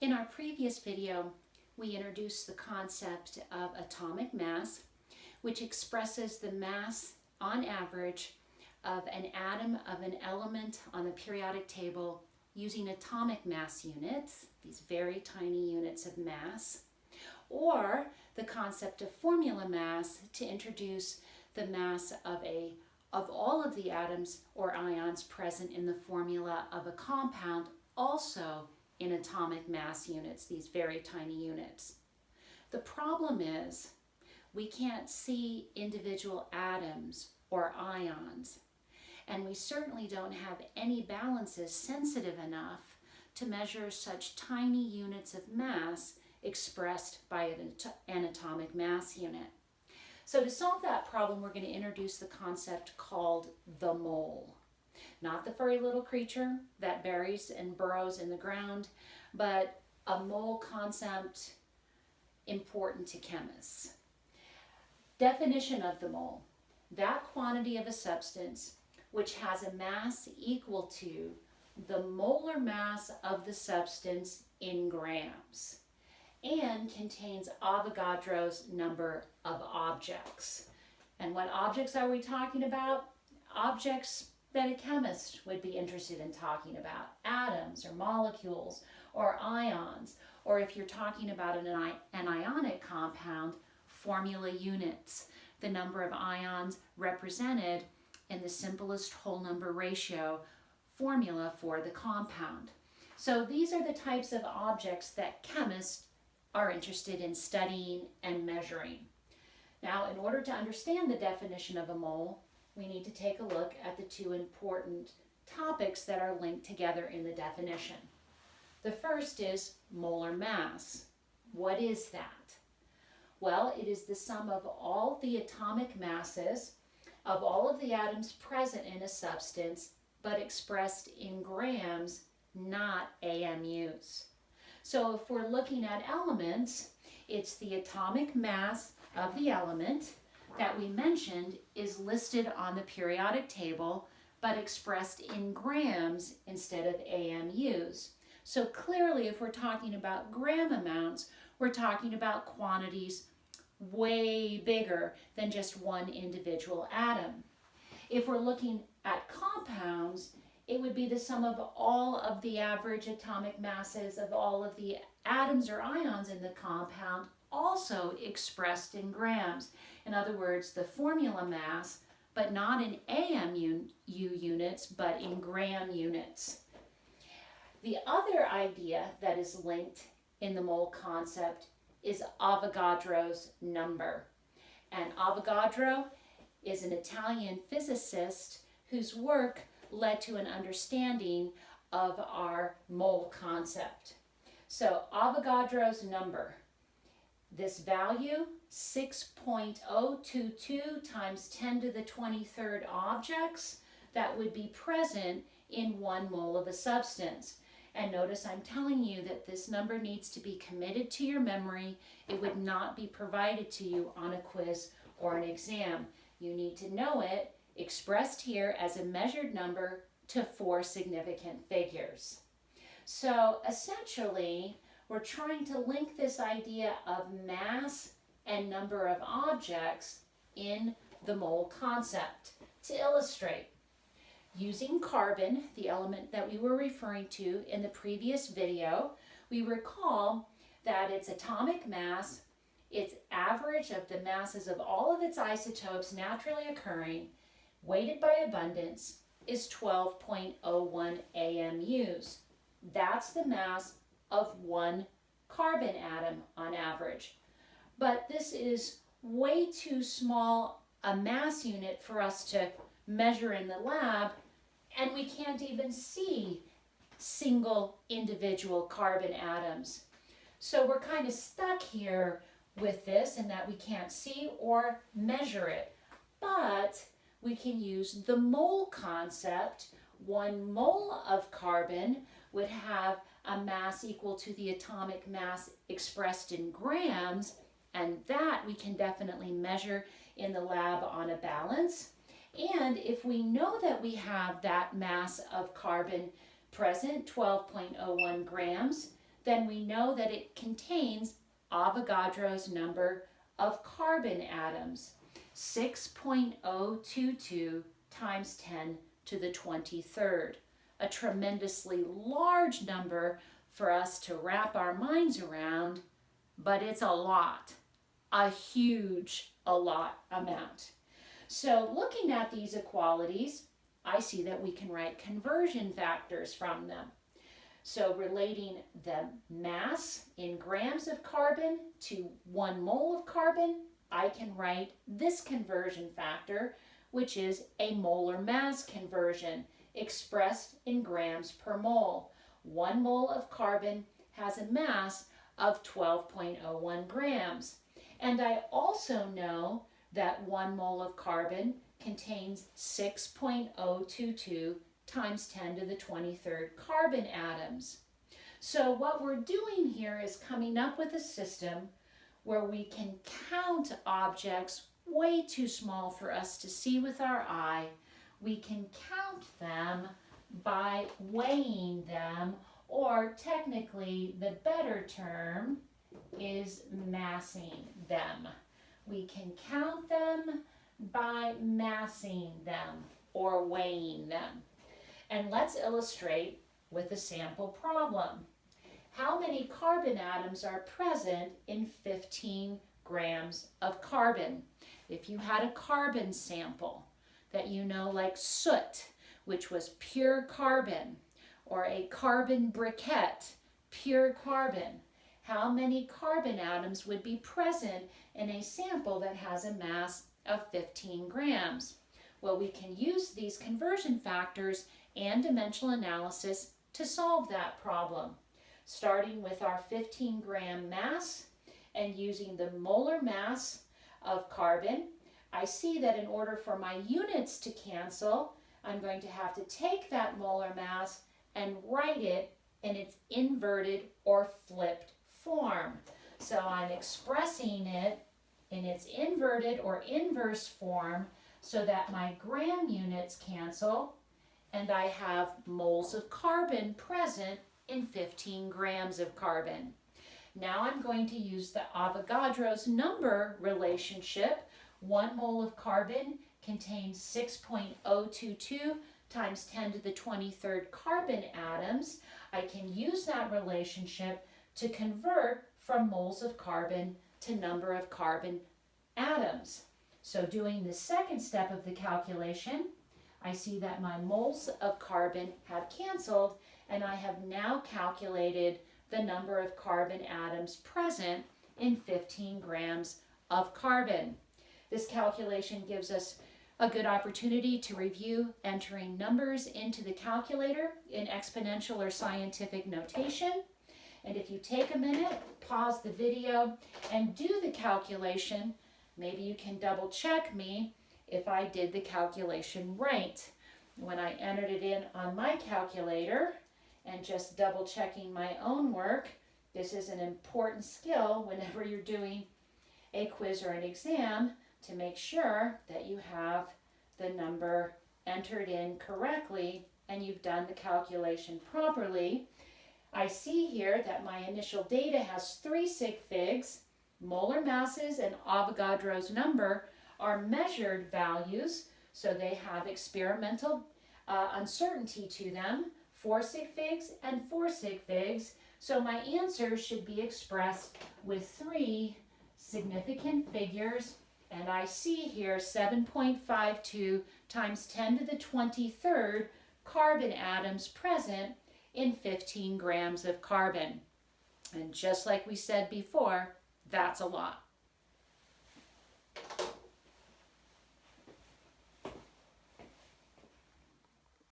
In our previous video, we introduced the concept of atomic mass, which expresses the mass on average of an atom of an element on the periodic table using atomic mass units, these very tiny units of mass, or the concept of formula mass to introduce the mass of all of the atoms or ions present in the formula of a compound, also in atomic mass units, these very tiny units. The problem is we can't see individual atoms or ions, and we certainly don't have any balances sensitive enough to measure such tiny units of mass expressed by an atomic mass unit. So to solve that problem, we're going to introduce the concept called the mole. Not the furry little creature that buries and burrows in the ground, but a mole concept important to chemists. Definition of the mole: that quantity of a substance which has a mass equal to the molar mass of the substance in grams and contains Avogadro's number of objects. And what objects are we talking about? Objects that a chemist would be interested in talking about: atoms or molecules or ions, or if you're talking about an ionic compound, formula units, the number of ions represented in the simplest whole number ratio formula for the compound. So these are the types of objects that chemists are interested in studying and measuring. Now, in order to understand the definition of a mole, we need to take a look at the two important topics that are linked together in the definition. The first is molar mass. What is that? Well, it is the sum of all the atomic masses of all of the atoms present in a substance, but expressed in grams, not AMUs. So if we're looking at elements, it's the atomic mass of the element that we mentioned is listed on the periodic table, but expressed in grams instead of AMUs. So clearly, if we're talking about gram amounts, we're talking about quantities way bigger than just one individual atom. If we're looking at compounds, it would be the sum of all of the average atomic masses of all of the atoms or ions in the compound, also expressed in grams. In other words, the formula mass, but not in AMU units, but in gram units. The other idea that is linked in the mole concept is Avogadro's number. And Avogadro is an Italian physicist whose work led to an understanding of our mole concept. So Avogadro's number, this value, 6.022 times 10 to the 23rd objects that would be present in 1 mole of a substance. And notice I'm telling you that this number needs to be committed to your memory. It would not be provided to you on a quiz or an exam. You need to know it, expressed here as a measured number to 4 significant figures. So essentially, we're trying to link this idea of mass and number of objects in the mole concept. To illustrate, using carbon, the element that we were referring to in the previous video, we recall that its atomic mass, its average of the masses of all of its isotopes naturally occurring, weighted by abundance, is 12.01 AMUs. That's the mass of 1 carbon atom on average. But this is way too small a mass unit for us to measure in the lab, and we can't even see single individual carbon atoms. So we're kind of stuck here with this in that we can't see or measure it. But we can use the mole concept. 1 mole of carbon would have a mass equal to the atomic mass expressed in grams, and that we can definitely measure in the lab on a balance. And if we know that we have that mass of carbon present, 12.01 grams, then we know that it contains Avogadro's number of carbon atoms, 6.022 times 10 to the 23rd, a tremendously large number for us to wrap our minds around, but it's a lot, a huge amount. So looking at these equalities, I see that we can write conversion factors from them. So relating the mass in grams of carbon to 1 mole of carbon, I can write this conversion factor, which is a molar mass conversion expressed in grams per mole. 1 mole of carbon has a mass of 12.01 grams. And I also know that 1 mole of carbon contains 6.022 times 10 to the 23rd carbon atoms. So what we're doing here is coming up with a system where we can count objects way too small for us to see with our eye. We can count them by weighing them, or technically the better term is massing them. We can count them by massing them or weighing them. And let's illustrate with a sample problem. How many carbon atoms are present in 15 grams of carbon? If you had a carbon sample that you know, like soot, which was pure carbon, or a carbon briquette, pure carbon, how many carbon atoms would be present in a sample that has a mass of 15 grams? Well, we can use these conversion factors and dimensional analysis to solve that problem. Starting with our 15 gram mass and using the molar mass of carbon, I see that in order for my units to cancel, I'm going to have to take that molar mass and write it in its inverted or flipped form. So I'm expressing it in its inverted or inverse form so that my gram units cancel and I have moles of carbon present in 15 grams of carbon. Now I'm going to use the Avogadro's number relationship. 1 mole of carbon contains 6.022 times 10 to the 23rd carbon atoms. I can use that relationship to convert from moles of carbon to number of carbon atoms. So doing the second step of the calculation, I see that my moles of carbon have canceled, and I have now calculated the number of carbon atoms present in 15 grams of carbon. This calculation gives us a good opportunity to review entering numbers into the calculator in exponential or scientific notation. And if you take a minute, pause the video, and do the calculation, maybe you can double check me if I did the calculation right. When I entered it in on my calculator, and just double checking my own work, this is an important skill whenever you're doing a quiz or an exam, to make sure that you have the number entered in correctly and you've done the calculation properly. I see here that my initial data has 3 sig figs. Molar masses and Avogadro's number are measured values, so they have experimental uncertainty to them, 4 sig figs and 4 sig figs. So my answer should be expressed with 3 significant figures, and I see here 7.52 times 10 to the 23rd carbon atoms present in 15 grams of carbon. And just like we said before, that's a lot.